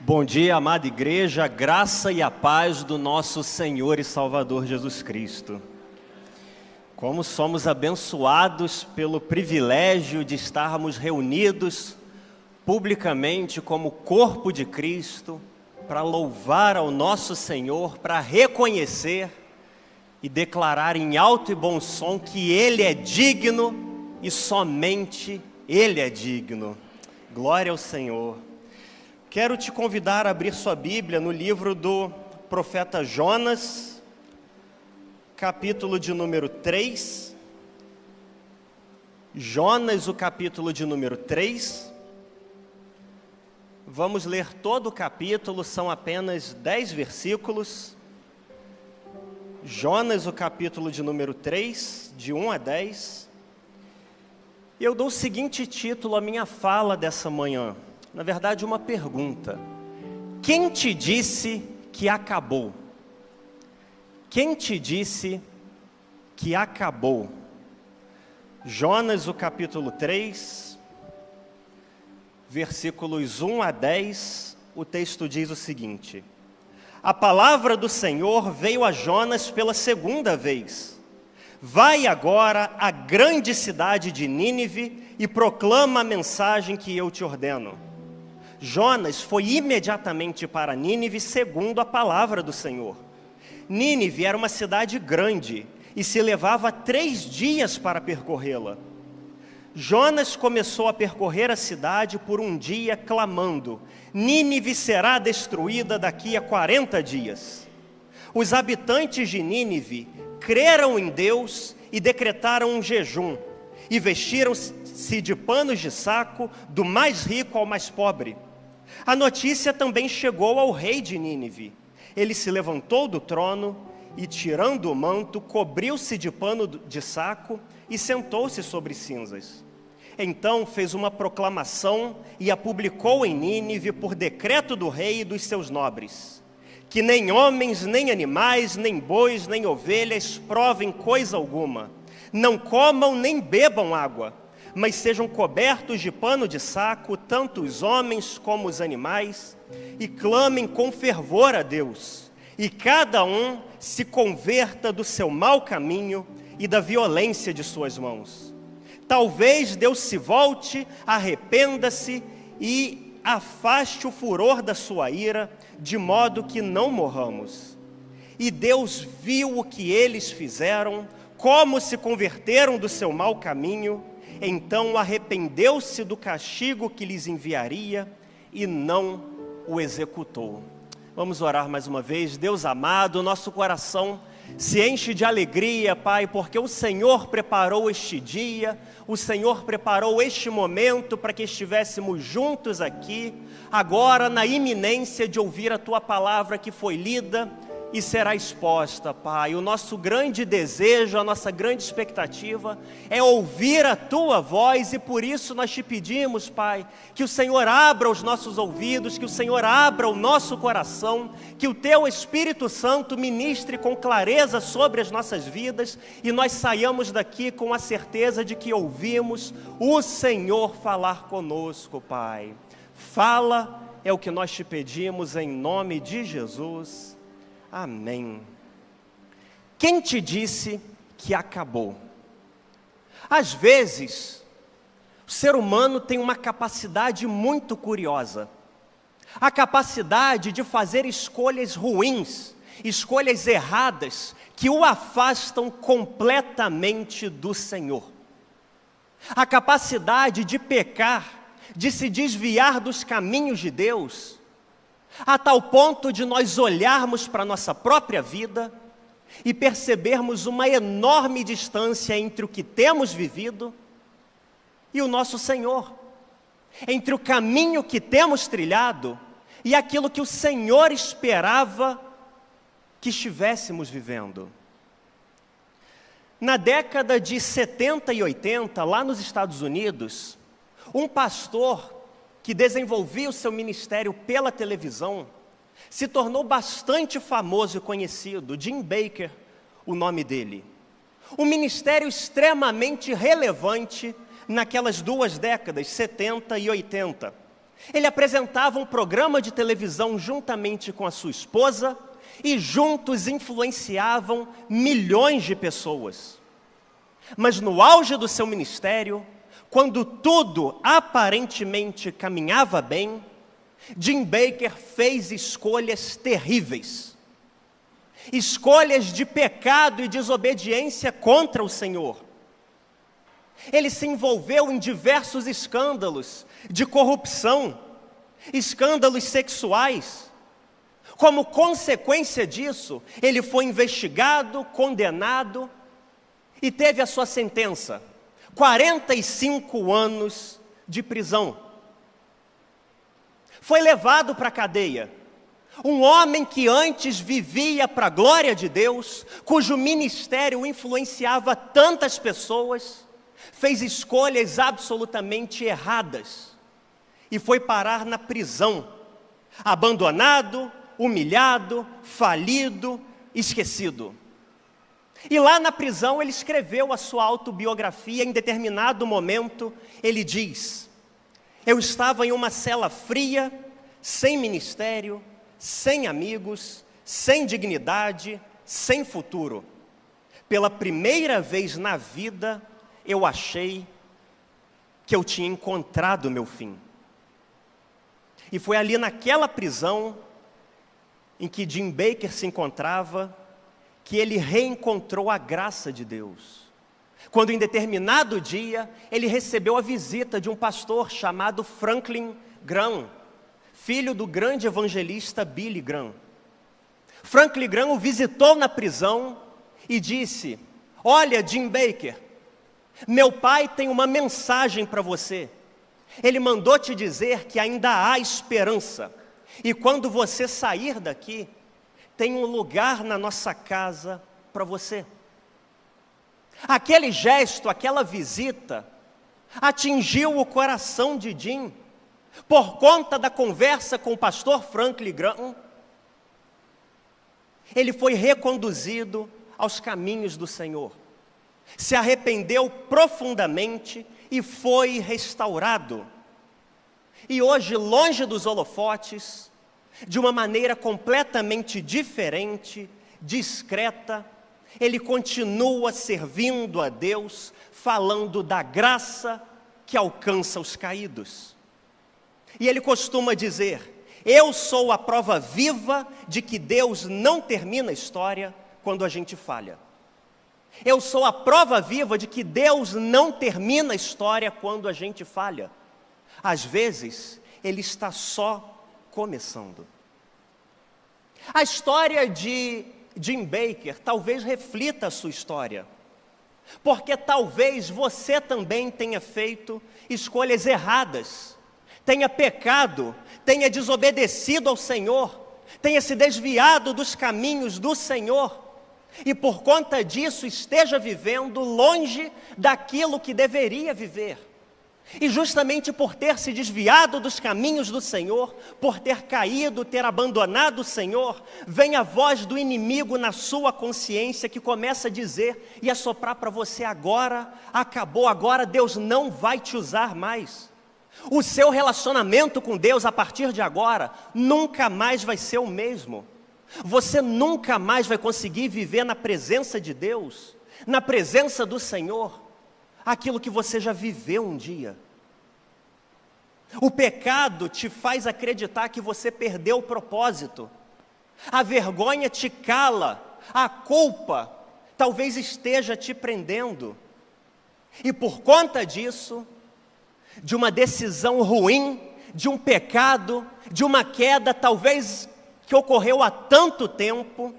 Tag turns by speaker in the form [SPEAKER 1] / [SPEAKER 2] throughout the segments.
[SPEAKER 1] Bom dia, amada igreja, a graça e a paz do nosso Senhor e Salvador Jesus Cristo. Como somos abençoados pelo privilégio de estarmos reunidos publicamente como corpo de Cristo para louvar ao nosso Senhor, para reconhecer e declarar em alto e bom som que Ele é digno e somente Ele é digno. Glória ao Senhor. Quero te convidar a abrir sua Bíblia no livro do profeta Jonas, capítulo de número 3. Jonas, o capítulo de número 3. Vamos ler todo o capítulo, são apenas 10 versículos. Jonas, o capítulo de número 3, de 1 a 10. Eu dou o seguinte título à minha fala dessa manhã. Na verdade, uma pergunta. Quem te disse que acabou? Quem te disse que acabou? Jonas, o capítulo 3, versículos 1 a 10, o texto diz o seguinte: A palavra do Senhor veio a Jonas pela segunda vez. Vai agora à grande cidade de Nínive e proclama a mensagem que eu te ordeno. Jonas foi imediatamente para Nínive segundo a palavra do Senhor. Nínive era uma cidade grande e se levava 3 dias para percorrê-la. Jonas começou a percorrer a cidade por um dia, clamando: Nínive será destruída daqui a 40 dias. Os habitantes de Nínive creram em Deus e decretaram um jejum, e vestiram-se de panos de saco, do mais rico ao mais pobre. A notícia também chegou ao rei de Nínive. Ele se levantou do trono e, tirando o manto, cobriu-se de pano de saco e sentou-se sobre cinzas. Então fez uma proclamação e a publicou em Nínive por decreto do rei e dos seus nobres: que nem homens, nem animais, nem bois, nem ovelhas provem coisa alguma, não comam nem bebam água, mas sejam cobertos de pano de saco, tanto os homens como os animais, e clamem com fervor a Deus, e cada um se converta do seu mau caminho e da violência de suas mãos. Talvez Deus se volte, arrependa-se e afaste o furor da sua ira, de modo que não morramos. E Deus viu o que eles fizeram, como se converteram do seu mau caminho, então arrependeu-se do castigo que lhes enviaria e não o executou. Vamos orar mais uma vez. Deus amado, nosso coração se enche de alegria, Pai, porque o Senhor preparou este dia, o Senhor preparou este momento para que estivéssemos juntos aqui, agora na iminência de ouvir a Tua palavra que foi lida e será exposta, Pai. O nosso grande desejo, a nossa grande expectativa é ouvir a Tua voz, e por isso nós te pedimos, Pai, que o Senhor abra os nossos ouvidos, que o Senhor abra o nosso coração, que o Teu Espírito Santo ministre com clareza sobre as nossas vidas, e nós saiamos daqui com a certeza de que ouvimos o Senhor falar conosco, Pai. Fala, é o que nós te pedimos em nome de Jesus. Amém. Quem te disse que acabou? Às vezes, o ser humano tem uma capacidade muito curiosa. A capacidade de fazer escolhas ruins, escolhas erradas, que o afastam completamente do Senhor. A capacidade de pecar, de se desviar dos caminhos de Deus, a tal ponto de nós olharmos para a nossa própria vida e percebermos uma enorme distância entre o que temos vivido e o nosso Senhor, entre o caminho que temos trilhado e aquilo que o Senhor esperava que estivéssemos vivendo. Na década de 70 e 80, lá nos Estados Unidos, um pastor que desenvolvia o seu ministério pela televisão, se tornou bastante famoso e conhecido. Jim Bakker, o nome dele. Um ministério extremamente relevante naquelas 2 décadas, 70 e 80. Ele apresentava um programa de televisão juntamente com a sua esposa e juntos influenciavam milhões de pessoas. Mas no auge do seu ministério, quando tudo aparentemente caminhava bem, Jim Bakker fez escolhas terríveis. Escolhas de pecado e desobediência contra o Senhor. Ele se envolveu em diversos escândalos de corrupção, escândalos sexuais. Como consequência disso, ele foi investigado, condenado e teve a sua sentença, 45 anos de prisão. Foi levado para a cadeia. Um homem que antes vivia para a glória de Deus, cujo ministério influenciava tantas pessoas, fez escolhas absolutamente erradas e foi parar na prisão, abandonado, humilhado, falido, esquecido. E lá na prisão ele escreveu a sua autobiografia. Em determinado momento ele diz: eu estava em uma cela fria, sem ministério, sem amigos, sem dignidade, sem futuro. Pela primeira vez na vida, eu achei que eu tinha encontrado o meu fim. E foi ali naquela prisão em que Jim Bakker se encontrava, que ele reencontrou a graça de Deus. Quando em determinado dia, ele recebeu a visita de um pastor chamado Franklin Graham, filho do grande evangelista Billy Graham. Franklin Graham o visitou na prisão e disse: olha, Jim Bakker, meu pai tem uma mensagem para você. Ele mandou te dizer que ainda há esperança. E quando você sair daqui, tem um lugar na nossa casa para você. Aquele gesto, aquela visita, atingiu o coração de Jim. Por conta da conversa com o pastor Franklin Graham, ele foi reconduzido aos caminhos do Senhor. Se arrependeu profundamente e foi restaurado. E hoje, longe dos holofotes, de uma maneira completamente diferente, discreta, ele continua servindo a Deus, falando da graça que alcança os caídos. E ele costuma dizer: eu sou a prova viva de que Deus não termina a história quando a gente falha. Eu sou a prova viva de que Deus não termina a história quando a gente falha. Às vezes, Ele está só começando. A história de Jim Bakker talvez reflita a sua história, porque talvez você também tenha feito escolhas erradas, tenha pecado, tenha desobedecido ao Senhor, tenha se desviado dos caminhos do Senhor, e por conta disso esteja vivendo longe daquilo que deveria viver. E justamente por ter se desviado dos caminhos do Senhor, por ter caído, ter abandonado o Senhor, vem a voz do inimigo na sua consciência que começa a dizer e a soprar para você: agora acabou, agora Deus não vai te usar mais. O seu relacionamento com Deus a partir de agora nunca mais vai ser o mesmo. Você nunca mais vai conseguir viver na presença de Deus, na presença do Senhor, aquilo que você já viveu um dia. O pecado te faz acreditar que você perdeu o propósito. A vergonha te cala, a culpa talvez esteja te prendendo. E por conta disso, de uma decisão ruim, de um pecado, de uma queda talvez que ocorreu há tanto tempo,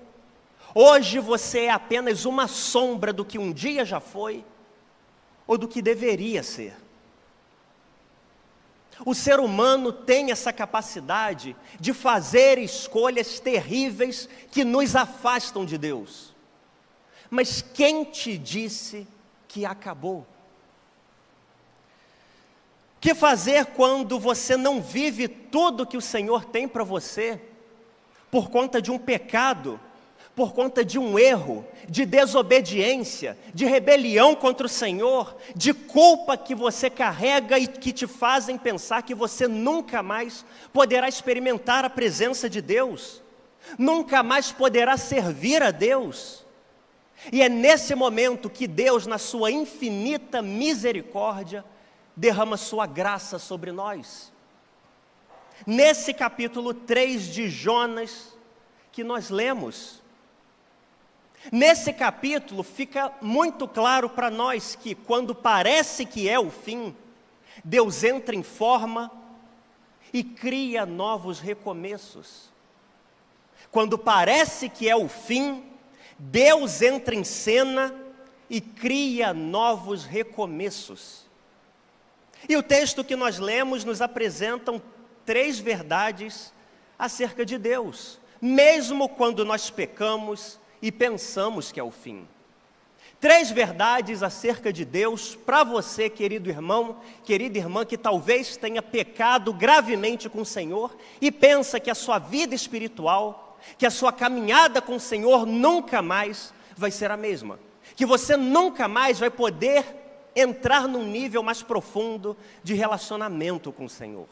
[SPEAKER 1] hoje você é apenas uma sombra do que um dia já foi, ou do que deveria ser. O ser humano tem essa capacidade de fazer escolhas terríveis que nos afastam de Deus. Mas quem te disse que acabou? O que fazer quando você não vive tudo que o Senhor tem para você, por conta de um pecado, por conta de um erro, de desobediência, de rebelião contra o Senhor, de culpa que você carrega e que te fazem pensar que você nunca mais poderá experimentar a presença de Deus, nunca mais poderá servir a Deus. E é nesse momento que Deus, na sua infinita misericórdia, derrama sua graça sobre nós. Nesse capítulo 3 de Jonas que nós lemos, nesse capítulo fica muito claro para nós que quando parece que é o fim, Deus entra em forma e cria novos recomeços. Quando parece que é o fim, Deus entra em cena e cria novos recomeços. E o texto que nós lemos nos apresenta 3 verdades acerca de Deus, mesmo quando nós pecamos e pensamos que é o fim. 3 verdades acerca de Deus para você, querido irmão, querida irmã, que talvez tenha pecado gravemente com o Senhor e pensa que a sua vida espiritual, que a sua caminhada com o Senhor nunca mais vai ser a mesma, que você nunca mais vai poder entrar num nível mais profundo de relacionamento com o Senhor.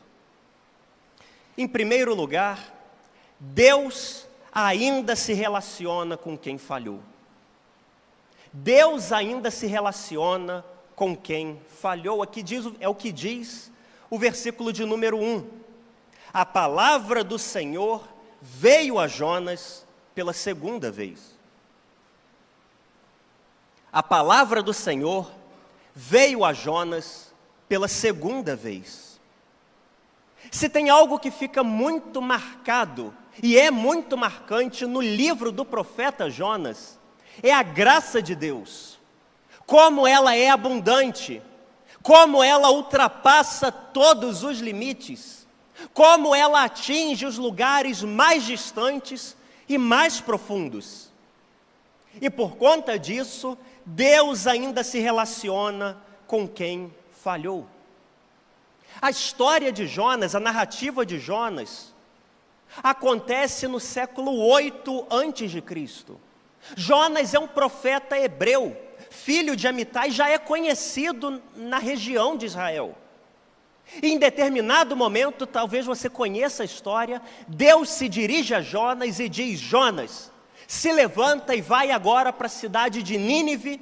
[SPEAKER 1] Em primeiro lugar, Deus ainda se relaciona com quem falhou. Deus ainda se relaciona com quem falhou. Aqui é o que diz o versículo de número 1. A palavra do Senhor veio a Jonas pela segunda vez. A palavra do Senhor veio a Jonas pela segunda vez. Se tem algo que fica muito marcado, e é muito marcante no livro do profeta Jonas, é a graça de Deus. Como ela é abundante, como ela ultrapassa todos os limites, como ela atinge os lugares mais distantes e mais profundos. E por conta disso, Deus ainda se relaciona com quem falhou. A história de Jonas, a narrativa de Jonas, acontece no século 8 a.C. Jonas é um profeta hebreu, filho de Amitai, já é conhecido na região de Israel. E em determinado momento, talvez você conheça a história, Deus se dirige a Jonas e diz: Jonas, se levanta e vai agora para a cidade de Nínive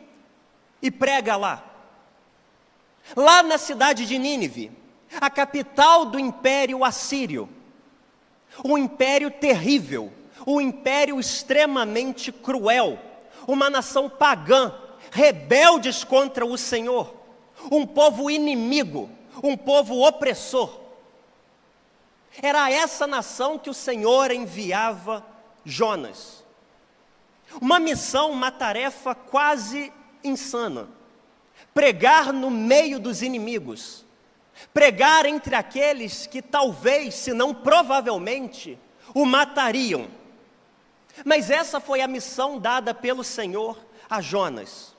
[SPEAKER 1] e prega lá. Lá na cidade de Nínive, a capital do Império Assírio, um império terrível, um império extremamente cruel, uma nação pagã, rebeldes contra o Senhor, um povo inimigo, um povo opressor. Era a essa nação que o Senhor enviava Jonas. Uma missão, uma tarefa quase insana. Pregar no meio dos inimigos. Pregar entre aqueles que talvez, se não provavelmente, o matariam. Mas essa foi a missão dada pelo Senhor a Jonas.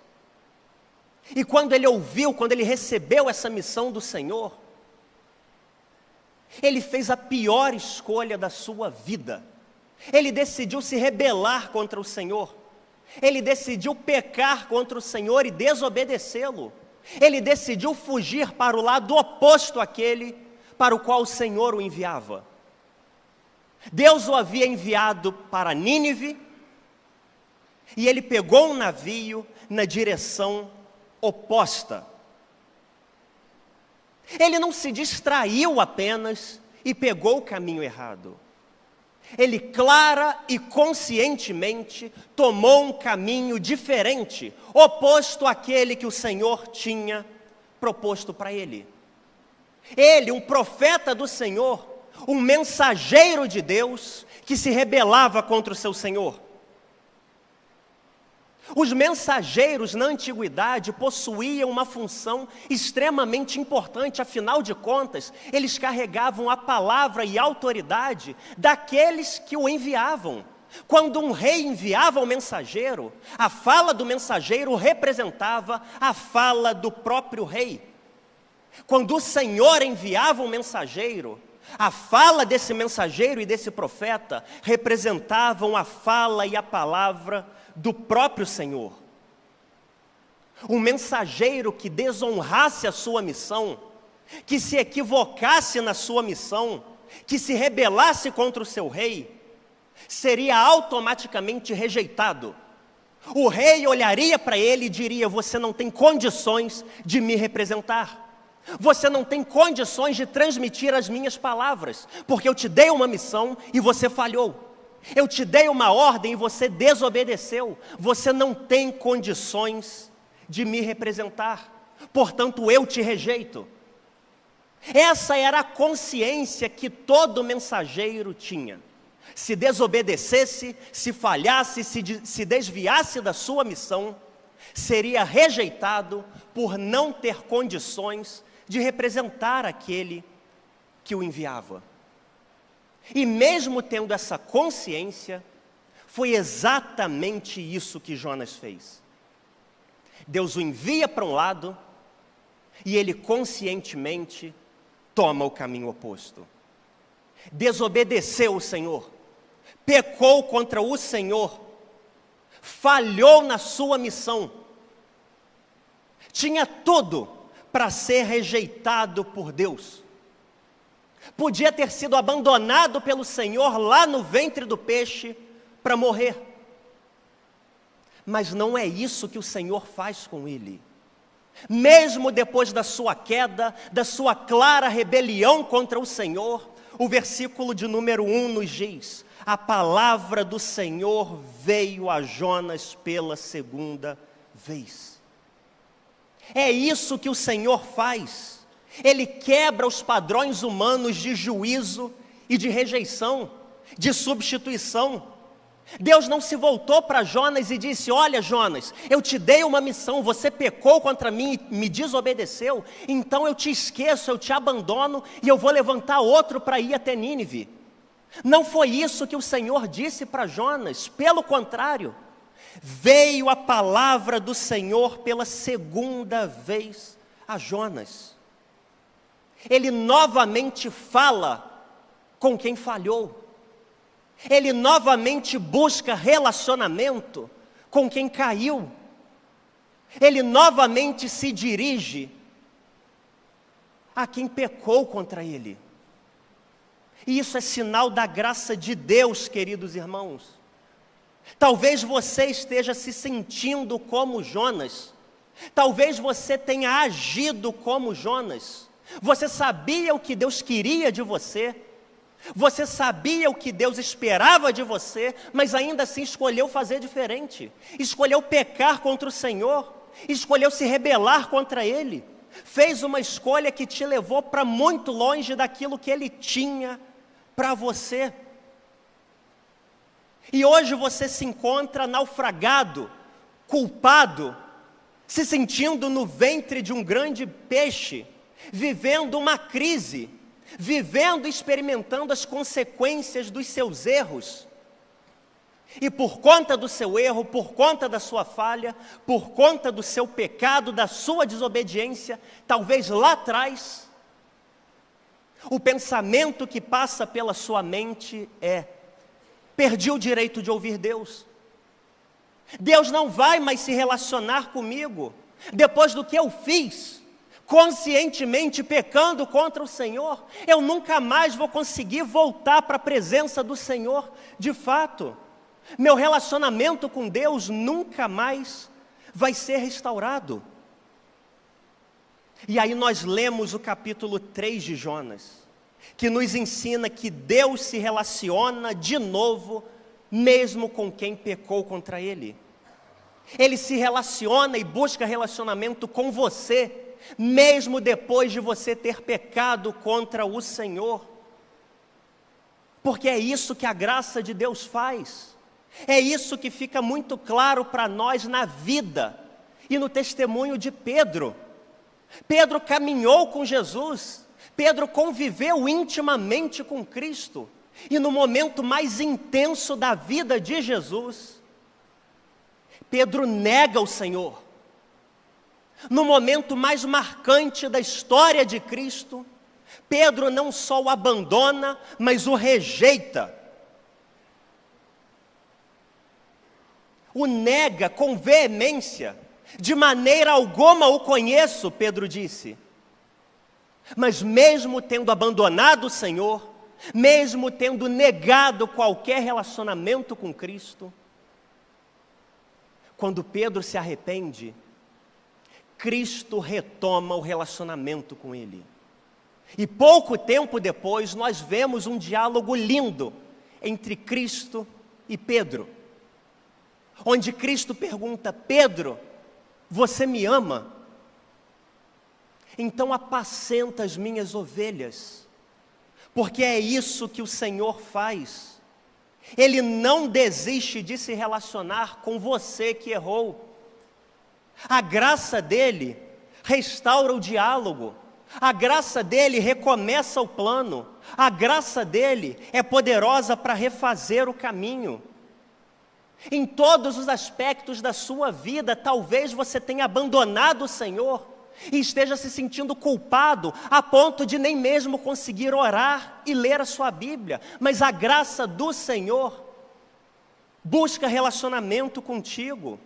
[SPEAKER 1] E quando ele recebeu essa missão do Senhor, ele fez a pior escolha da sua vida. Ele decidiu se rebelar contra o Senhor. Ele decidiu pecar contra o Senhor e desobedecê-lo. Ele decidiu fugir para o lado oposto àquele para o qual o Senhor o enviava. Deus o havia enviado para Nínive, e ele pegou um navio na direção oposta. Ele não se distraiu apenas e pegou o caminho errado. Ele clara e conscientemente tomou um caminho diferente, oposto àquele que o Senhor tinha proposto para ele. Ele, um profeta do Senhor, um mensageiro de Deus, que se rebelava contra o seu Senhor. Os mensageiros na antiguidade possuíam uma função extremamente importante, afinal de contas, eles carregavam a palavra e a autoridade daqueles que o enviavam. Quando um rei enviava um mensageiro, a fala do mensageiro representava a fala do próprio rei. Quando o Senhor enviava um mensageiro, A fala desse mensageiro e desse profeta representavam a fala e a palavra do próprio Senhor. Um mensageiro que desonrasse a sua missão, que se equivocasse na sua missão, que se rebelasse contra o seu rei, seria automaticamente rejeitado. O rei olharia para ele e diria: você não tem condições de me representar. Você não tem condições de transmitir as minhas palavras, porque eu te dei uma missão e você falhou. Eu te dei uma ordem e você desobedeceu. Você não tem condições de me representar, portanto eu te rejeito. Essa era a consciência que todo mensageiro tinha. Se desobedecesse, se falhasse, se desviasse da sua missão, seria rejeitado por não ter condições de representar aquele que o enviava. E mesmo tendo essa consciência, foi exatamente isso que Jonas fez. Deus o envia para um lado e ele conscientemente toma o caminho oposto. Desobedeceu o Senhor, pecou contra o Senhor, falhou na sua missão, tinha tudo para ser rejeitado por Deus. Podia ter sido abandonado pelo Senhor lá no ventre do peixe para morrer. Mas não é isso que o Senhor faz com ele. Mesmo depois da sua queda, da sua clara rebelião contra o Senhor, o versículo de número 1 nos diz: a palavra do Senhor veio a Jonas pela segunda vez. É isso que o Senhor faz. Ele quebra os padrões humanos de juízo e de rejeição, de substituição. Deus não se voltou para Jonas e disse: olha, Jonas, eu te dei uma missão, você pecou contra mim e me desobedeceu, então eu te esqueço, eu te abandono e eu vou levantar outro para ir até Nínive. Não foi isso que o Senhor disse para Jonas, pelo contrário, veio a palavra do Senhor pela segunda vez a Jonas. Ele novamente fala com quem falhou. Ele novamente busca relacionamento com quem caiu. Ele novamente se dirige a quem pecou contra ele. E isso é sinal da graça de Deus, queridos irmãos. Talvez você esteja se sentindo como Jonas. Talvez você tenha agido como Jonas. Você sabia o que Deus queria de você. Você sabia o que Deus esperava de você, mas ainda assim escolheu fazer diferente. Escolheu pecar contra o Senhor. Escolheu se rebelar contra Ele. Fez uma escolha que te levou para muito longe daquilo que Ele tinha para você. E hoje você se encontra naufragado, culpado, se sentindo no ventre de um grande peixe, vivendo uma crise, vivendo e experimentando as consequências dos seus erros. E por conta do seu erro, por conta da sua falha, por conta do seu pecado, da sua desobediência, talvez lá atrás, o pensamento que passa pela sua mente é: perdi o direito de ouvir Deus. Deus não vai mais se relacionar comigo depois do que eu fiz, conscientemente pecando contra o Senhor. Eu nunca mais vou conseguir voltar para a presença do Senhor de fato. Meu relacionamento com Deus nunca mais vai ser restaurado. E aí nós lemos o capítulo 3 de Jonas, que nos ensina que Deus se relaciona de novo, mesmo com quem pecou contra Ele. Ele se relaciona e busca relacionamento com você, mesmo depois de você ter pecado contra o Senhor. Porque é isso que a graça de Deus faz. É isso que fica muito claro para nós na vida e no testemunho de Pedro. Pedro caminhou com Jesus, Pedro conviveu intimamente com Cristo, e no momento mais intenso da vida de Jesus, Pedro nega o Senhor. No momento mais marcante da história de Cristo, Pedro não só o abandona, mas o rejeita. O nega com veemência. De maneira alguma o conheço, Pedro disse. Mas mesmo tendo abandonado o Senhor, mesmo tendo negado qualquer relacionamento com Cristo, quando Pedro se arrepende, Cristo retoma o relacionamento com ele. E pouco tempo depois, nós vemos um diálogo lindo entre Cristo e Pedro, onde Cristo pergunta: Pedro, você me ama? Então apacenta as minhas ovelhas, porque é isso que o Senhor faz. Ele não desiste de se relacionar com você que errou. A graça dele restaura o diálogo, a graça dele recomeça o plano, a graça dele é poderosa para refazer o caminho. Em todos os aspectos da sua vida, talvez você tenha abandonado o Senhor e esteja se sentindo culpado a ponto de nem mesmo conseguir orar e ler a sua Bíblia, mas a graça do Senhor busca relacionamento contigo.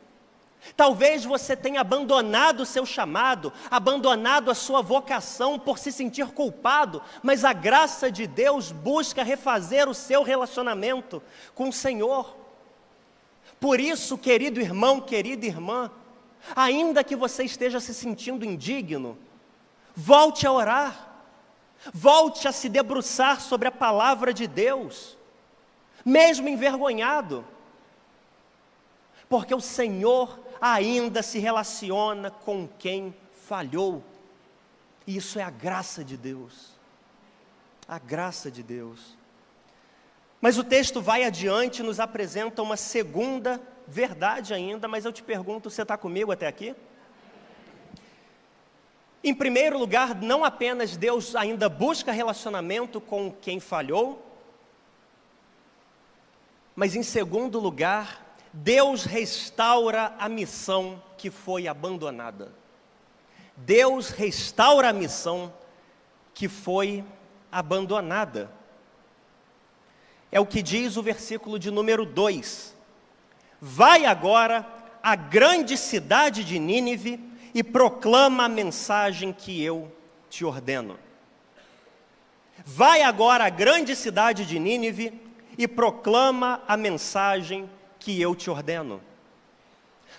[SPEAKER 1] Talvez você tenha abandonado o seu chamado, abandonado a sua vocação por se sentir culpado, mas a graça de Deus busca refazer o seu relacionamento com o Senhor. Por isso, querido irmão, querida irmã, ainda que você esteja se sentindo indigno, volte a orar, volte a se debruçar sobre a palavra de Deus, mesmo envergonhado, porque o Senhor ainda se relaciona com quem falhou. E isso é a graça de Deus. A graça de Deus. Mas o texto vai adiante e nos apresenta uma segunda verdade ainda, mas eu te pergunto, você está comigo até aqui? Em primeiro lugar, não apenas Deus ainda busca relacionamento com quem falhou, mas em segundo lugar, Deus restaura a missão que foi abandonada. Deus restaura a missão que foi abandonada. É o que diz o versículo de número 2. Vai agora à grande cidade de Nínive e proclama a mensagem que eu te ordeno. Vai agora à grande cidade de Nínive e proclama a mensagem que eu te ordeno.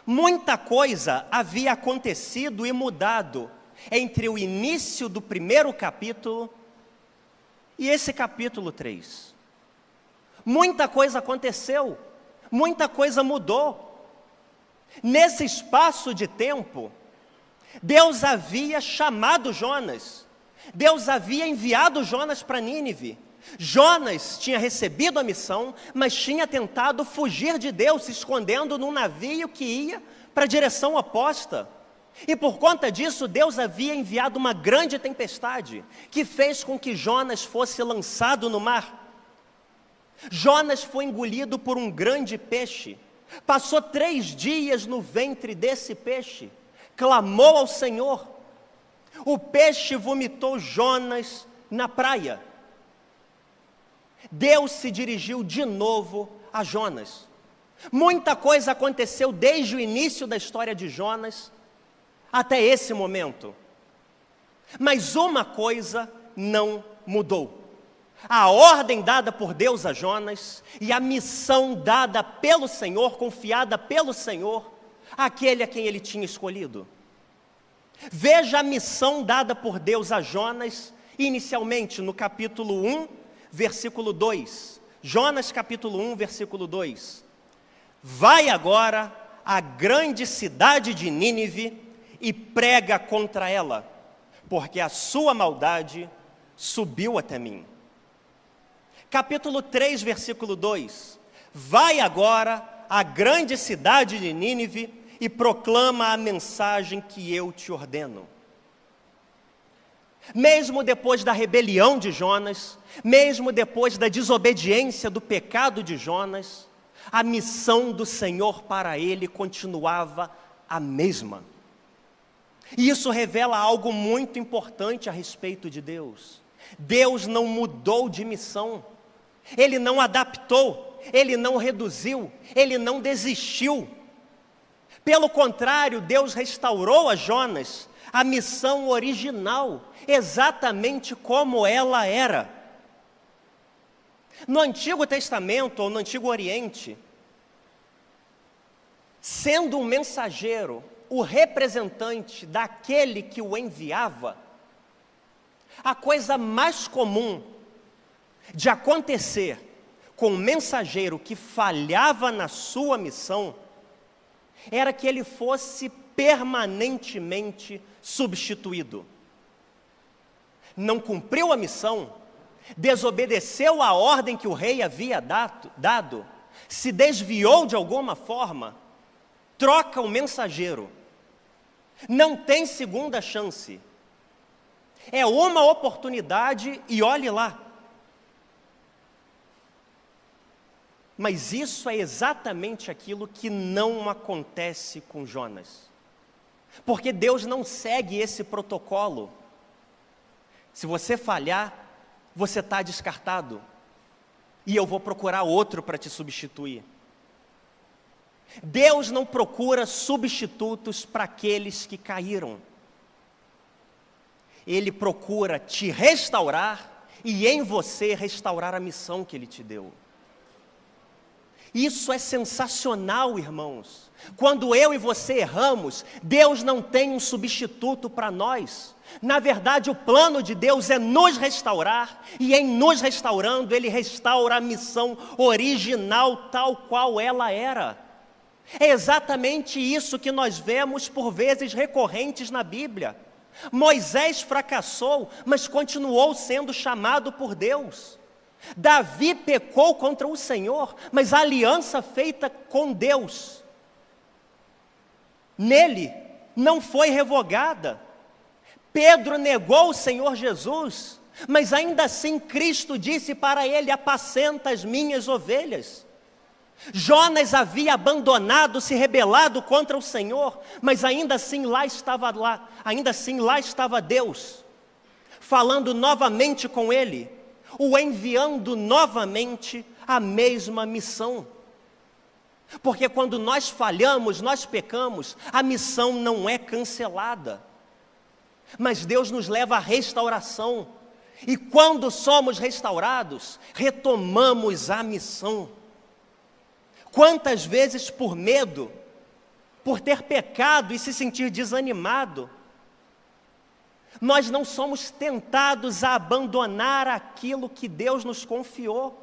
[SPEAKER 1] Muita coisa havia acontecido e mudado entre o início do primeiro capítulo e esse capítulo 3. Muita coisa aconteceu, muita coisa mudou. Nesse espaço de tempo, Deus havia chamado Jonas, Deus havia enviado Jonas para Nínive. Jonas tinha recebido a missão, mas tinha tentado fugir de Deus, se escondendo num navio que ia para a direção oposta. E por conta disso, Deus havia enviado uma grande tempestade, que fez com que Jonas fosse lançado no mar. Jonas foi engolido por um grande peixe, passou 3 dias no ventre desse peixe, clamou ao Senhor. O peixe vomitou Jonas na praia. Deus se dirigiu de novo a Jonas. Muita coisa aconteceu desde o início da história de Jonas até esse momento. Mas uma coisa não mudou. A ordem dada por Deus a Jonas e a missão dada pelo Senhor, confiada pelo Senhor, àquele a quem ele tinha escolhido. Veja a missão dada por Deus a Jonas, inicialmente no capítulo 1, versículo 2, Jonas capítulo 1, versículo 2. Vai agora à grande cidade de Nínive e prega contra ela, porque a sua maldade subiu até mim. Capítulo 3, versículo 2. Vai agora à grande cidade de Nínive e proclama a mensagem que eu te ordeno. Mesmo depois da rebelião de Jonas, mesmo depois da desobediência, do pecado de Jonas, a missão do Senhor para ele continuava a mesma. E isso revela algo muito importante a respeito de Deus. Deus não mudou de missão, Ele não adaptou, Ele não reduziu, Ele não desistiu. Pelo contrário, Deus restaurou a Jonas a missão original, exatamente como ela era. No Antigo Testamento, ou no Antigo Oriente, sendo um mensageiro, o representante daquele que o enviava, a coisa mais comum de acontecer com um mensageiro que falhava na sua missão, era que ele fosse permanentemente substituído. Não cumpriu a missão, desobedeceu a ordem que o rei havia dado, se desviou de alguma forma, troca o mensageiro. Não tem segunda chance. É uma oportunidade e olhe lá. Mas isso é exatamente aquilo que não acontece com Jonas. Porque Deus não segue esse protocolo. Se você falhar, você está descartado. E eu vou procurar outro para te substituir. Deus não procura substitutos para aqueles que caíram. Ele procura te restaurar e em você restaurar a missão que Ele te deu. Isso é sensacional, irmãos. Quando eu e você erramos, Deus não tem um substituto para nós. Na verdade, o plano de Deus é nos restaurar, e em nos restaurando, Ele restaura a missão original tal qual ela era. É exatamente isso que nós vemos por vezes recorrentes na Bíblia. Moisés fracassou, mas continuou sendo chamado por Deus. Davi pecou contra o Senhor, mas a aliança feita com Deus nele não foi revogada. Pedro negou o Senhor Jesus, mas ainda assim Cristo disse para ele: apacenta as minhas ovelhas. Jonas havia abandonado, se rebelado contra o Senhor, mas ainda assim lá estava Deus, falando novamente com ele, o enviando novamente a mesma missão. Porque quando nós falhamos, nós pecamos, a missão não é cancelada, mas Deus nos leva à restauração, e quando somos restaurados, retomamos a missão. Quantas vezes por medo, por ter pecado e se sentir desanimado, nós não somos tentados a abandonar aquilo que Deus nos confiou.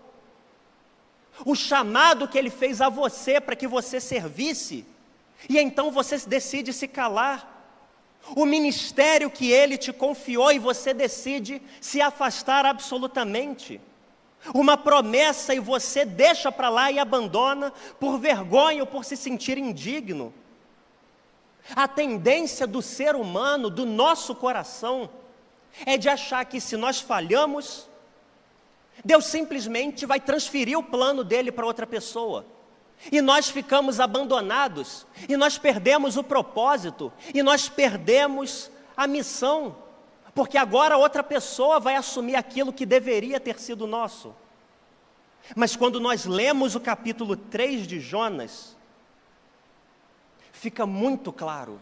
[SPEAKER 1] O chamado que Ele fez a você para que você servisse, e então você decide se calar. O ministério que Ele te confiou e você decide se afastar absolutamente. Uma promessa e você deixa para lá e abandona por vergonha ou por se sentir indigno. A tendência do ser humano, do nosso coração, é de achar que se nós falhamos, Deus simplesmente vai transferir o plano dele para outra pessoa. E nós ficamos abandonados, e nós perdemos o propósito, e nós perdemos a missão, porque agora outra pessoa vai assumir aquilo que deveria ter sido nosso. Mas quando nós lemos o capítulo 3 de Jonas, fica muito claro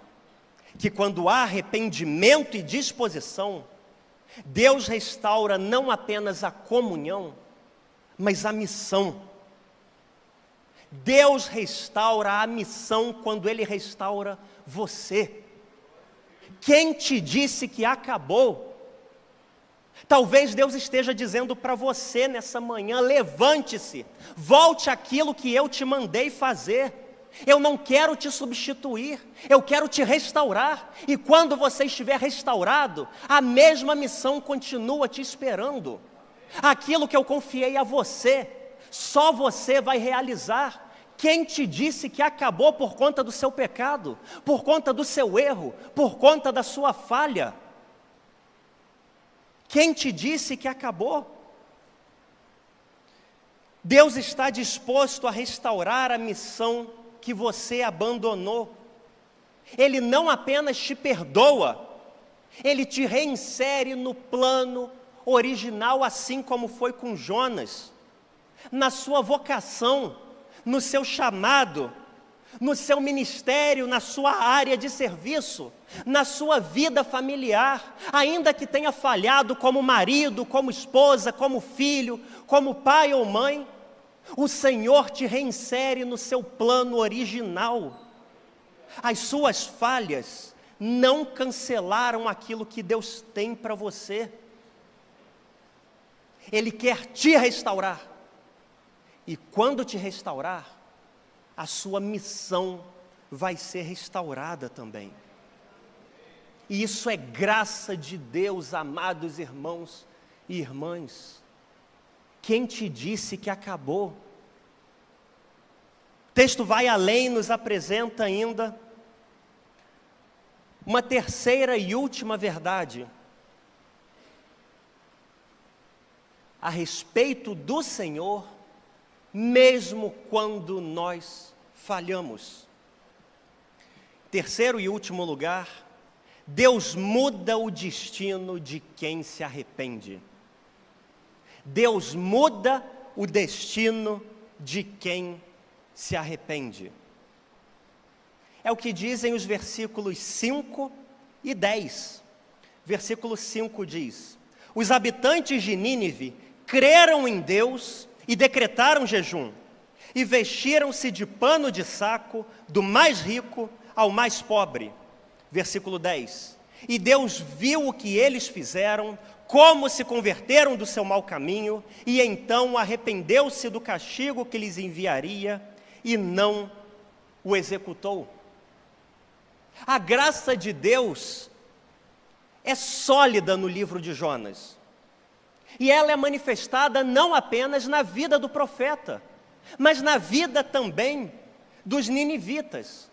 [SPEAKER 1] que quando há arrependimento e disposição, Deus restaura não apenas a comunhão, mas a missão. Deus restaura a missão quando Ele restaura você. Quem te disse que acabou? Talvez Deus esteja dizendo para você nessa manhã: levante-se, volte àquilo que eu te mandei fazer. Eu não quero te substituir, eu quero te restaurar. E quando você estiver restaurado, a mesma missão continua te esperando. Aquilo que eu confiei a você, só você vai realizar. Quem te disse que acabou por conta do seu pecado, por conta do seu erro, por conta da sua falha? Quem te disse que acabou? Deus está disposto a restaurar a missão que você abandonou. Ele não apenas te perdoa, Ele te reinsere no plano original, assim como foi com Jonas, na sua vocação, no seu chamado, no seu ministério, na sua área de serviço, na sua vida familiar, ainda que tenha falhado como marido, como esposa, como filho, como pai ou mãe, o Senhor te reinsere no seu plano original. As suas falhas não cancelaram aquilo que Deus tem para você. Ele quer te restaurar. E quando te restaurar, a sua missão vai ser restaurada também. E isso é graça de Deus, amados irmãos e irmãs. Quem te disse que acabou? O texto vai além, nos apresenta ainda uma terceira e última verdade a respeito do Senhor, mesmo quando nós falhamos. Terceiro e último lugar, Deus muda o destino de quem se arrepende. Deus muda o destino de quem se arrepende. É o que dizem os versículos 5 e 10. Versículo 5 diz: os habitantes de Nínive creram em Deus e decretaram jejum, e vestiram-se de pano de saco, do mais rico ao mais pobre. Versículo 10. E Deus viu o que eles fizeram, como se converteram do seu mau caminho, e então arrependeu-se do castigo que lhes enviaria, e não o executou. A graça de Deus é sólida no livro de Jonas. E ela é manifestada não apenas na vida do profeta, mas na vida também dos ninivitas.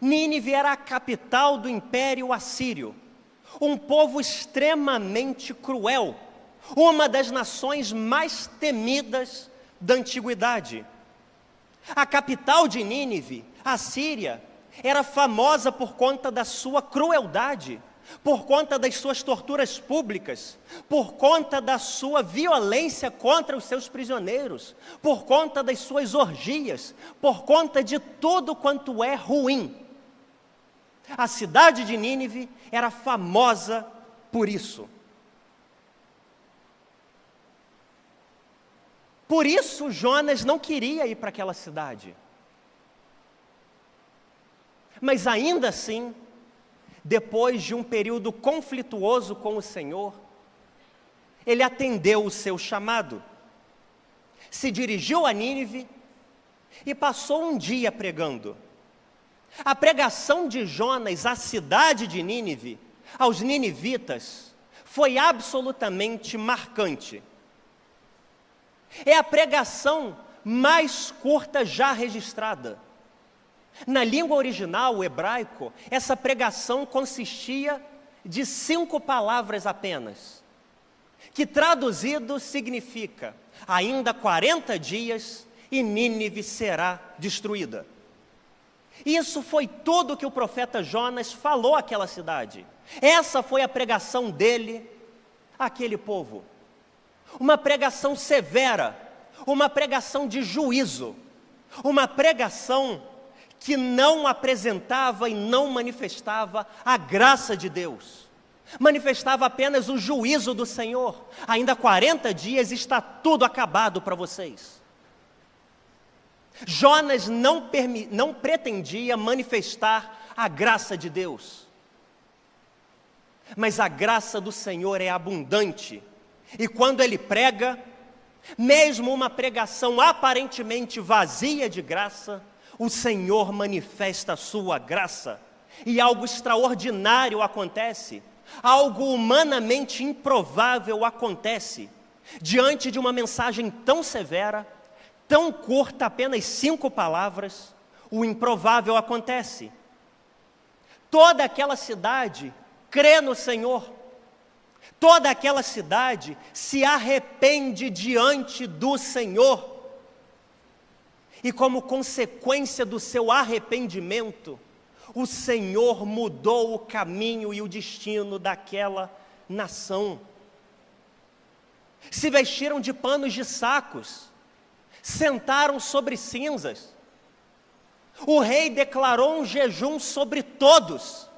[SPEAKER 1] Nínive era a capital do Império Assírio, um povo extremamente cruel, uma das nações mais temidas da antiguidade. A capital de Nínive, a Síria, era famosa por conta da sua crueldade, por conta das suas torturas públicas, por conta da sua violência contra os seus prisioneiros, por conta das suas orgias, por conta de tudo quanto é ruim. A cidade de Nínive era famosa por isso. Por isso Jonas não queria ir para aquela cidade. Mas ainda assim, depois de um período conflituoso com o Senhor, ele atendeu o seu chamado, se dirigiu a Nínive e passou um dia pregando. A pregação de Jonas à cidade de Nínive, aos ninivitas, foi absolutamente marcante. É a pregação mais curta já registrada. Na língua original, o hebraico, essa pregação consistia de 5 palavras apenas, que traduzido significa: ainda 40 dias e Nínive será destruída. Isso foi tudo que o profeta Jonas falou àquela cidade. Essa foi a pregação dele àquele povo. Uma pregação severa, uma pregação de juízo, uma pregação que não apresentava e não manifestava a graça de Deus, manifestava apenas o juízo do Senhor. Ainda 40 dias está tudo acabado para vocês. Jonas não pretendia manifestar a graça de Deus, mas a graça do Senhor é abundante, e quando ele prega, mesmo uma pregação aparentemente vazia de graça, o Senhor manifesta a sua graça, e algo extraordinário acontece, algo humanamente improvável acontece, diante de uma mensagem tão severa, tão curta, apenas 5 palavras, o improvável acontece. Toda aquela cidade crê no Senhor, toda aquela cidade se arrepende diante do Senhor, e como consequência do seu arrependimento, o Senhor mudou o caminho e o destino daquela nação. se vestiram de panos de sacos, sentaram sobre cinzas. O rei declarou um jejum sobre todos,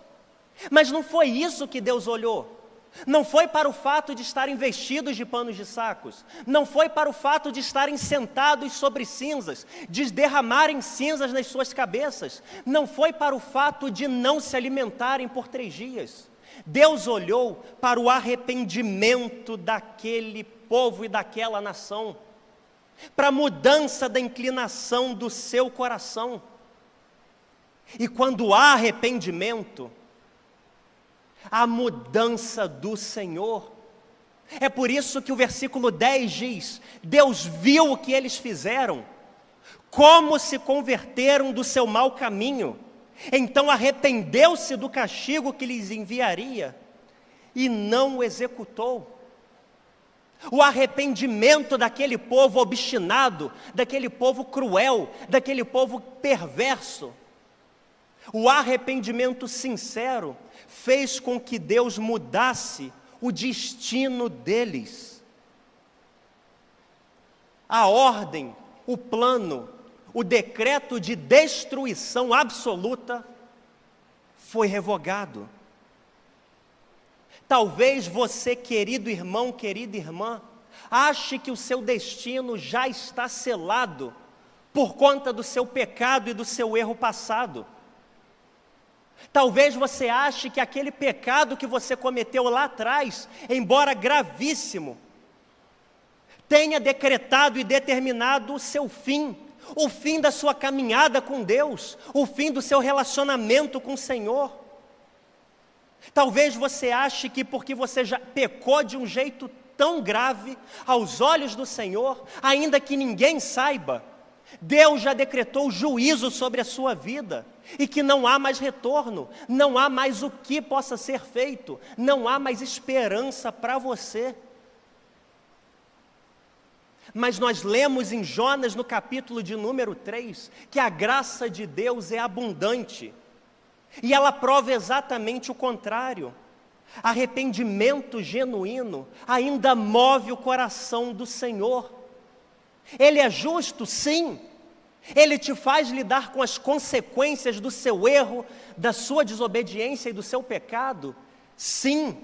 [SPEAKER 1] mas não foi isso que Deus olhou. Não foi para o fato de estarem vestidos de panos de sacos, não foi para o fato de estarem sentados sobre cinzas, de derramarem cinzas nas suas cabeças, não foi para o fato de não se alimentarem por 3 dias. Deus olhou para o arrependimento daquele povo e daquela nação, para a mudança da inclinação do seu coração. E quando há arrependimento, a mudança do Senhor. É por isso que o versículo 10 diz: Deus viu o que eles fizeram, como se converteram do seu mau caminho, então arrependeu-se do castigo que lhes enviaria, e não o executou. O arrependimento daquele povo obstinado, daquele povo cruel, daquele povo perverso, o arrependimento sincero fez com que Deus mudasse o destino deles. A ordem, o plano, o decreto de destruição absoluta foi revogado. Talvez você, querido irmão, querida irmã, ache que o seu destino já está selado por conta do seu pecado e do seu erro passado. Talvez você ache que aquele pecado que você cometeu lá atrás, embora gravíssimo, tenha decretado e determinado o seu fim, o fim da sua caminhada com Deus, o fim do seu relacionamento com o Senhor. Talvez você ache que porque você já pecou de um jeito tão grave aos olhos do Senhor, ainda que ninguém saiba, Deus já decretou juízo sobre a sua vida, e que não há mais retorno, não há mais o que possa ser feito, não há mais esperança para você. Mas nós lemos em Jonas, no capítulo de número 3, que a graça de Deus é abundante, e ela prova exatamente o contrário. Arrependimento genuíno ainda move o coração do Senhor. Ele é justo, sim. Ele te faz lidar com as consequências do seu erro, da sua desobediência e do seu pecado, sim.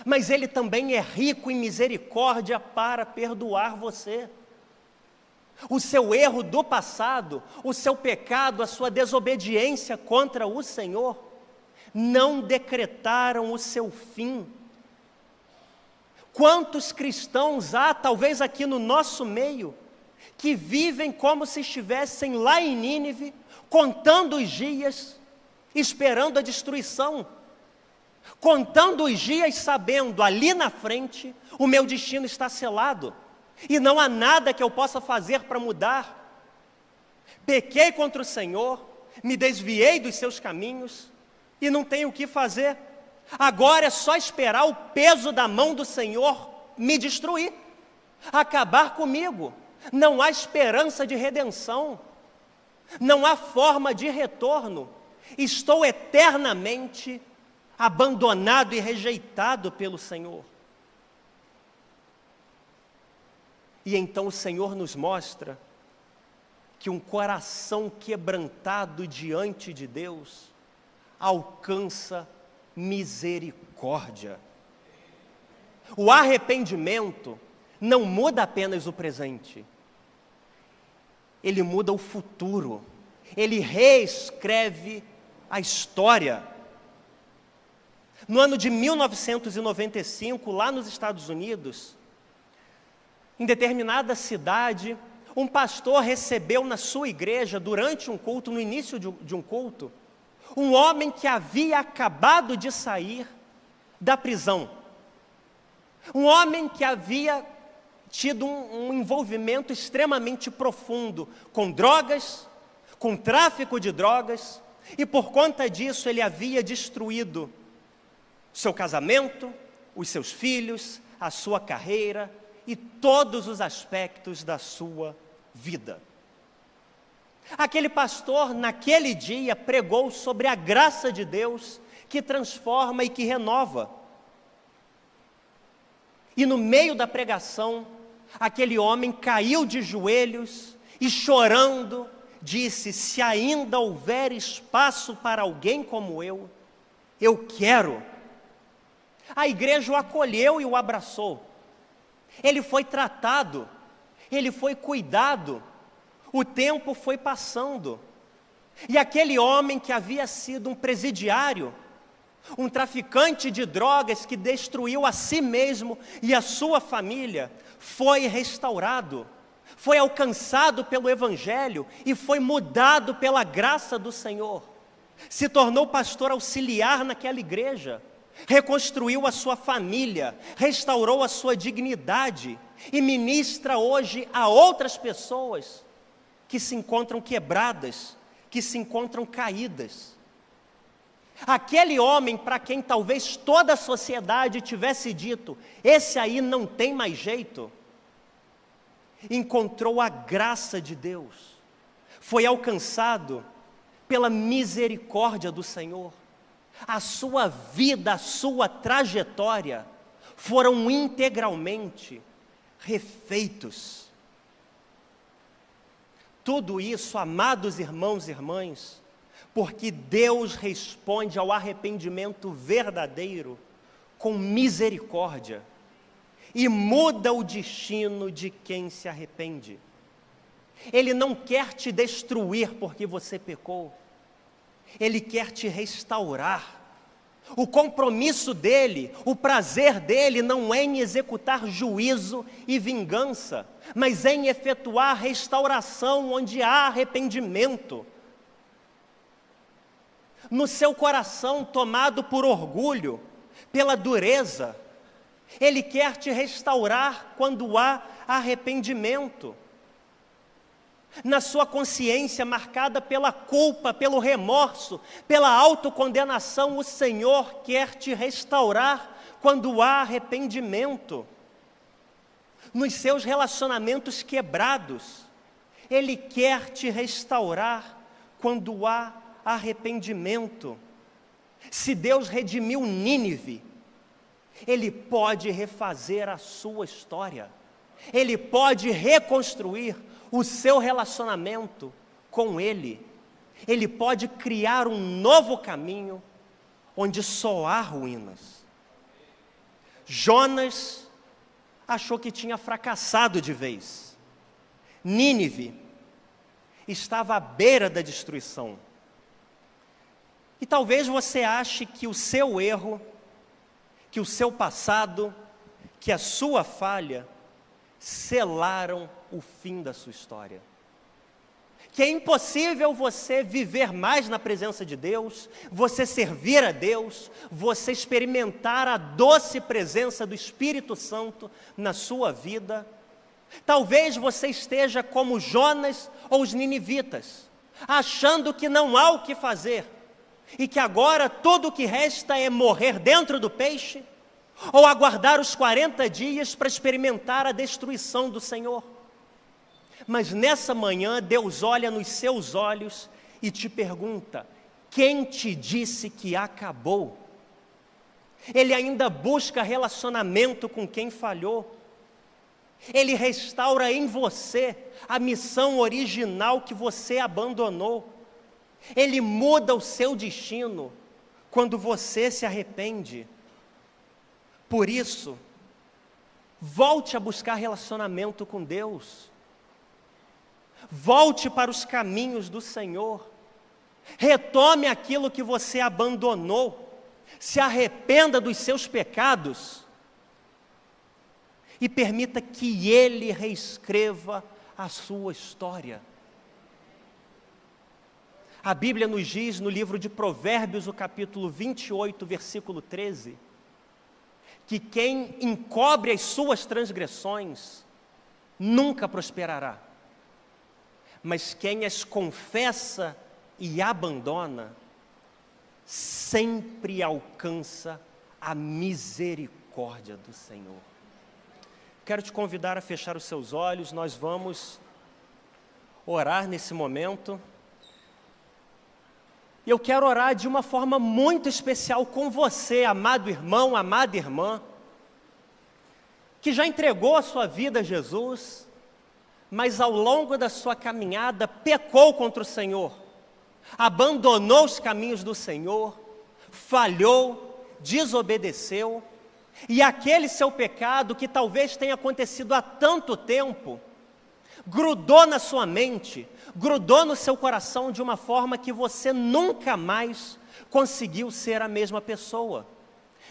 [SPEAKER 1] Mas Ele também é rico em misericórdia para perdoar você. O seu erro do passado, o seu pecado, a sua desobediência contra o Senhor, não decretaram o seu fim. Quantos cristãos há, talvez aqui no nosso meio, que vivem como se estivessem lá em Nínive, contando os dias, esperando a destruição, contando os dias sabendo, ali na frente, o meu destino está selado, e não há nada que eu possa fazer para mudar. Pequei contra o Senhor, me desviei dos seus caminhos, e não tenho o que fazer. Agora é só esperar o peso da mão do Senhor me destruir, acabar comigo. Não há esperança de redenção, não há forma de retorno. Estou eternamente abandonado e rejeitado pelo Senhor. E então o Senhor nos mostra que um coração quebrantado diante de Deus alcança misericórdia. O arrependimento não muda apenas o presente, ele muda o futuro, ele reescreve a história. No ano de 1995, lá nos Estados Unidos, em determinada cidade, um pastor recebeu na sua igreja, durante um culto, no início de um culto, um homem que havia acabado de sair da prisão. Um homem que havia tido um envolvimento extremamente profundo com drogas, com tráfico de drogas, e por conta disso ele havia destruído seu casamento, os seus filhos, a sua carreira e todos os aspectos da sua vida. Aquele pastor, naquele dia, pregou sobre a graça de Deus que transforma e que renova. E no meio da pregação, aquele homem caiu de joelhos e chorando, disse: se ainda houver espaço para alguém como eu quero. A igreja o acolheu e o abraçou. Ele foi tratado, ele foi cuidado, o tempo foi passando. E aquele homem que havia sido um presidiário, um traficante de drogas que destruiu a si mesmo e a sua família, foi restaurado, foi alcançado pelo Evangelho e foi mudado pela graça do Senhor. Se tornou pastor auxiliar naquela igreja, reconstruiu a sua família, restaurou a sua dignidade e ministra hoje a outras pessoas que se encontram quebradas, que se encontram caídas. Aquele homem para quem talvez toda a sociedade tivesse dito: esse aí não tem mais jeito, encontrou a graça de Deus, foi alcançado pela misericórdia do Senhor. A sua vida, a sua trajetória foram integralmente refeitos. Tudo isso, amados irmãos e irmãs, porque Deus responde ao arrependimento verdadeiro com misericórdia e muda o destino de quem se arrepende. Ele não quer te destruir porque você pecou, Ele quer te restaurar. O compromisso dele, o prazer dele não é em executar juízo e vingança, mas é em efetuar restauração onde há arrependimento. No seu coração tomado por orgulho, pela dureza, Ele quer te restaurar quando há arrependimento. Na sua consciência marcada pela culpa, pelo remorso, pela autocondenação, o Senhor quer te restaurar quando há arrependimento. Nos seus relacionamentos quebrados, Ele quer te restaurar quando há arrependimento. Se Deus redimiu Nínive, Ele pode refazer a sua história. Ele pode reconstruir o seu relacionamento com Ele. Ele pode criar um novo caminho onde só há ruínas. Jonas achou que tinha fracassado de vez. Nínive estava à beira da destruição. E talvez você ache que o seu erro, que o seu passado, que a sua falha selaram o fim da sua história. Que é impossível você viver mais na presença de Deus, você servir a Deus, você experimentar a doce presença do Espírito Santo na sua vida. Talvez você esteja como Jonas ou os ninivitas, achando que não há o que fazer, e que agora tudo o que resta é morrer dentro do peixe, ou aguardar os 40 dias para experimentar a destruição do Senhor. Mas nessa manhã Deus olha nos seus olhos e te pergunta: quem te disse que acabou? Ele ainda busca relacionamento com quem falhou. Ele restaura em você a missão original que você abandonou. Ele muda o seu destino quando você se arrepende. Por isso, volte a buscar relacionamento com Deus. Volte para os caminhos do Senhor. Retome aquilo que você abandonou. Se arrependa dos seus pecados. E permita que Ele reescreva a sua história. A Bíblia nos diz no livro de Provérbios, o capítulo 28, versículo 13, que quem encobre as suas transgressões nunca prosperará, mas quem as confessa e abandona sempre alcança a misericórdia do Senhor. Quero te convidar a fechar os seus olhos. Nós vamos orar nesse momento. E eu quero orar de uma forma muito especial com você, amado irmão, amada irmã, que já entregou a sua vida a Jesus, mas ao longo da sua caminhada pecou contra o Senhor, abandonou os caminhos do Senhor, falhou, desobedeceu, e aquele seu pecado que talvez tenha acontecido há tanto tempo, grudou na sua mente, grudou no seu coração de uma forma que você nunca mais conseguiu ser a mesma pessoa.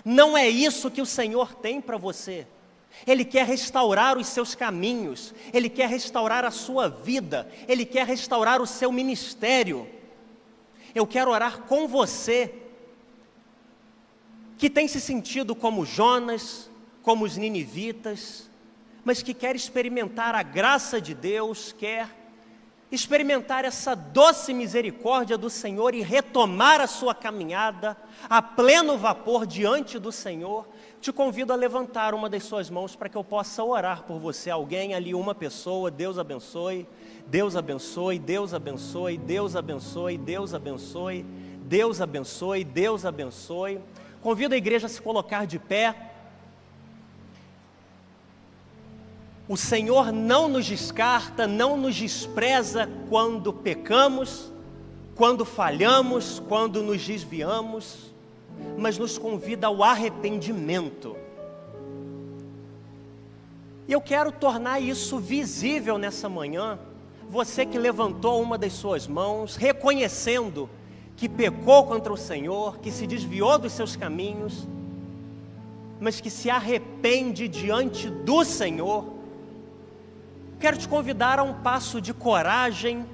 [SPEAKER 1] Não é isso que o Senhor tem para você. Ele quer restaurar os seus caminhos, Ele quer restaurar a sua vida, Ele quer restaurar o seu ministério. Eu quero orar com você, que tem se sentido como Jonas, como os ninivitas, mas que quer experimentar a graça de Deus, quer experimentar essa doce misericórdia do Senhor e retomar a sua caminhada a pleno vapor diante do Senhor. Te convido a levantar uma das suas mãos para que eu possa orar por você. Alguém ali, uma pessoa. Deus abençoe, Deus abençoe, Deus abençoe, Deus abençoe, Deus abençoe, Deus abençoe, Deus abençoe. Convido a igreja a se colocar de pé. O Senhor não nos descarta, não nos despreza quando pecamos, quando falhamos, quando nos desviamos, mas nos convida ao arrependimento. E eu quero tornar isso visível nessa manhã. Você que levantou uma das suas mãos, reconhecendo que pecou contra o Senhor, que se desviou dos seus caminhos, mas que se arrepende diante do Senhor. Quero te convidar a um passo de coragem,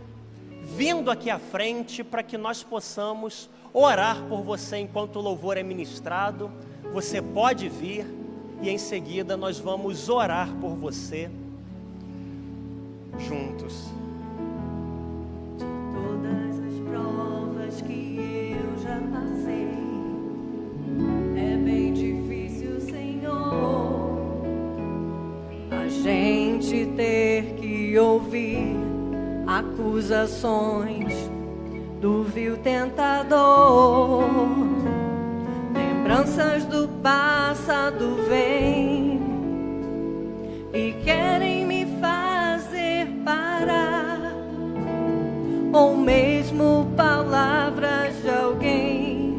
[SPEAKER 1] vindo aqui à frente, para que nós possamos orar por você enquanto o louvor é ministrado. Você pode vir e em seguida nós vamos orar por você juntos.
[SPEAKER 2] De todas as provas que eu já passei, é bem difícil, Senhor, a gente ter que ouvir acusações do vil tentador. Lembranças do passado vêm e querem me fazer parar, ou mesmo palavras de alguém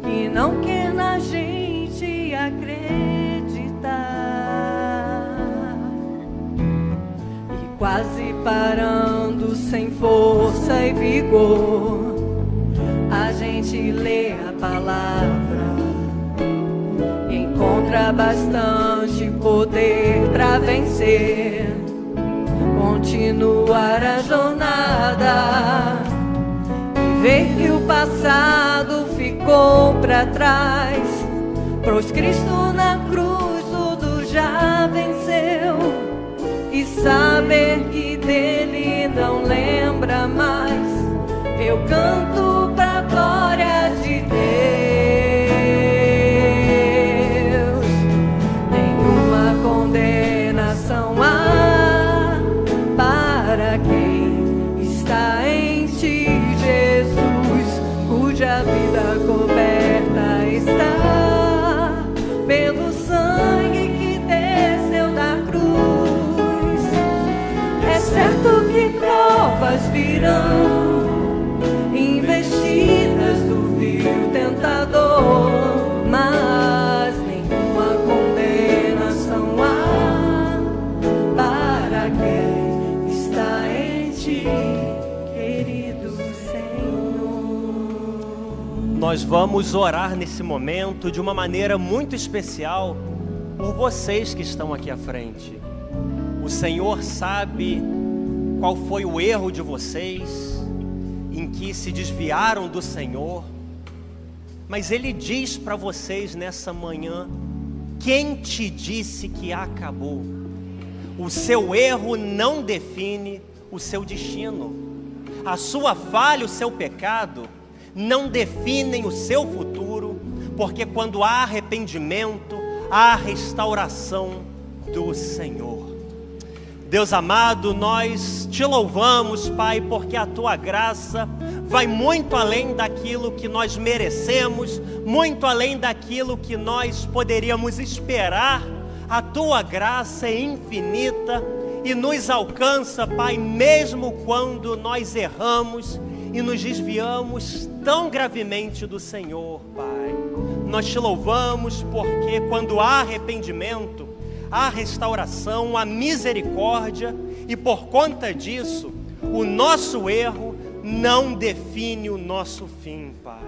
[SPEAKER 2] que não quer na gente acreditar. E quase parando sem força e vigor, a gente lê a palavra e encontra bastante poder para vencer, continuar a jornada e ver que o passado ficou para trás, pois Cristo na cruz tudo já venceu, e saber que dele não lembra mais. Eu canto pra glória de Deus. Nenhuma condenação há para quem está em ti, Jesus, cuja vida coberta está pelo sangue que desceu da cruz. É certo que provas virão, investidas do vil tentador, mas nenhuma condenação há para quem está em ti, querido Senhor.
[SPEAKER 1] Nós vamos orar nesse momento de uma maneira muito especial por vocês que estão aqui à frente. O Senhor sabe qual foi o erro de vocês, em que se desviaram do Senhor, mas Ele diz para vocês nessa manhã: quem te disse que acabou? O seu erro não define o seu destino, a sua falha, o seu pecado não definem o seu futuro, porque quando há arrependimento, há restauração do Senhor. Deus amado, nós te louvamos, Pai, porque a tua graça vai muito além daquilo que nós merecemos, muito além daquilo que nós poderíamos esperar A tua graça é infinita e nos alcança, Pai, mesmo quando nós erramos e nos desviamos tão gravemente do Senhor, Pai. Nós te louvamos porque quando há arrependimento, há restauração, há misericórdia, e por conta disso, o nosso erro não define o nosso fim, Pai.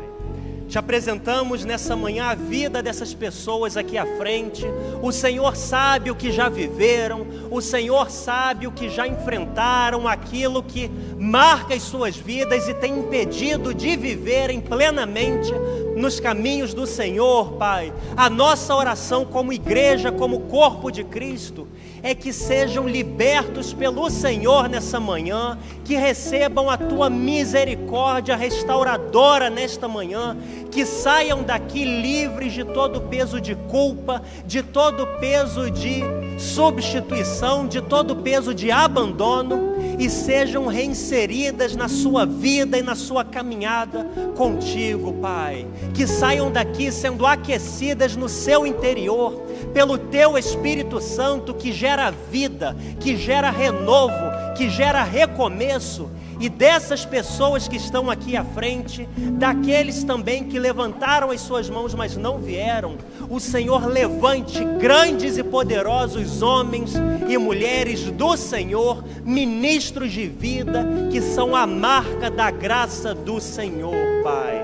[SPEAKER 1] Te apresentamos nessa manhã a vida dessas pessoas aqui à frente. O Senhor sabe o que já viveram, o Senhor sabe o que já enfrentaram, aquilo que marca as suas vidas e tem impedido de viverem plenamente nos caminhos do Senhor, Pai. A nossa oração como igreja, como corpo de Cristo, é que sejam libertos pelo Senhor nessa manhã, que recebam a Tua misericórdia restauradora nesta manhã, que saiam daqui livres de todo peso de culpa, de todo peso de substituição, de todo peso de abandono, e sejam reinseridas na sua vida e na sua caminhada contigo, Pai. Que saiam daqui sendo aquecidas no seu interior pelo Teu Espírito Santo, que gera vida, que gera renovo, que gera recomeço. E dessas pessoas que estão aqui à frente, daqueles também que levantaram as suas mãos, mas não vieram, o Senhor levante grandes e poderosos homens e mulheres do Senhor, ministros de vida, que são a marca da graça do Senhor, Pai.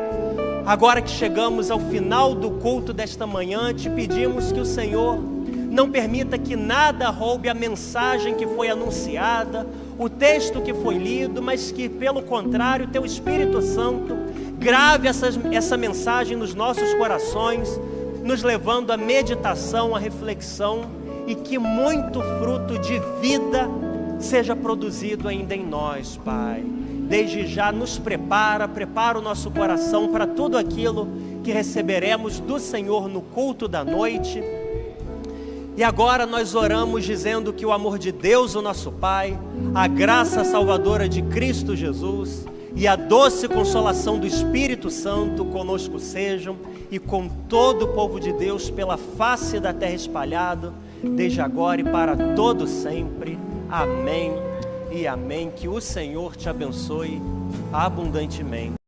[SPEAKER 1] Agora que chegamos ao final do culto desta manhã, te pedimos que o Senhor não permita que nada roube a mensagem que foi anunciada, o texto que foi lido, mas que, pelo contrário, Teu Espírito Santo grave essa mensagem nos nossos corações, nos levando à meditação, à reflexão, e que muito fruto de vida seja produzido ainda em nós, Pai. Desde já nos prepara o nosso coração para tudo aquilo que receberemos do Senhor no culto da noite. E agora nós oramos dizendo que o amor de Deus, o nosso Pai, a graça salvadora de Cristo Jesus e a doce consolação do Espírito Santo conosco sejam, e com todo o povo de Deus pela face da terra espalhado, desde agora e para todo sempre. Amém e amém. Que o Senhor te abençoe abundantemente.